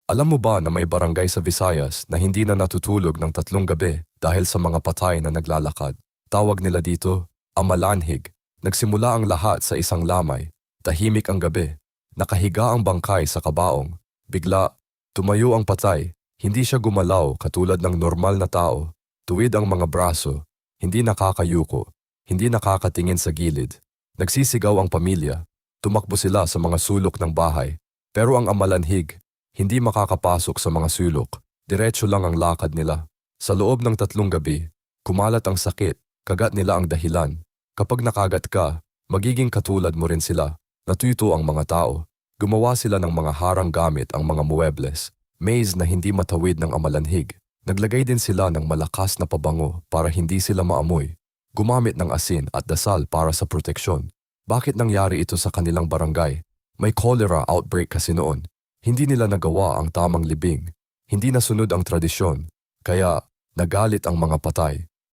Alam mo ba na may barangay sa Visayas na hindi na natutulog ng 3 gabi dahil sa mga patay na naglalakad? Tawag nila dito, Amalanhig. Nagsimula ang lahat sa isang lamay. Tahimik ang gabi. Nakahiga ang bangkay sa kabaong. Bigla, tumayo ang patay. Hindi siya gumalaw katulad ng normal na tao. Tuwid ang mga braso. Hindi nakakayuko. Hindi nakakatingin sa gilid. Nagsisigaw ang pamilya. Tumakbo sila sa mga sulok ng bahay. Pero ang Amalanhig, hindi makakapasok sa mga sulok. Diretso lang ang lakad nila. Sa loob ng 3 gabi, kumalat ang sakit, kagat nila ang dahilan. Kapag nakagat ka, magiging katulad mo rin sila. Natuto ang mga tao. Gumawa sila ng mga harang gamit ang mga muebles. Maze na hindi matawid ng Amalanhig. Naglagay din sila ng malakas na pabango para hindi sila maamoy. Gumamit ng asin at dasal para sa proteksyon. Bakit nangyari ito sa kanilang barangay? May cholera outbreak kasi noon. Hindi nila nagawa ang tamang libing. Hindi nasunod ang tradisyon. Kaya nagalit ang mga patay.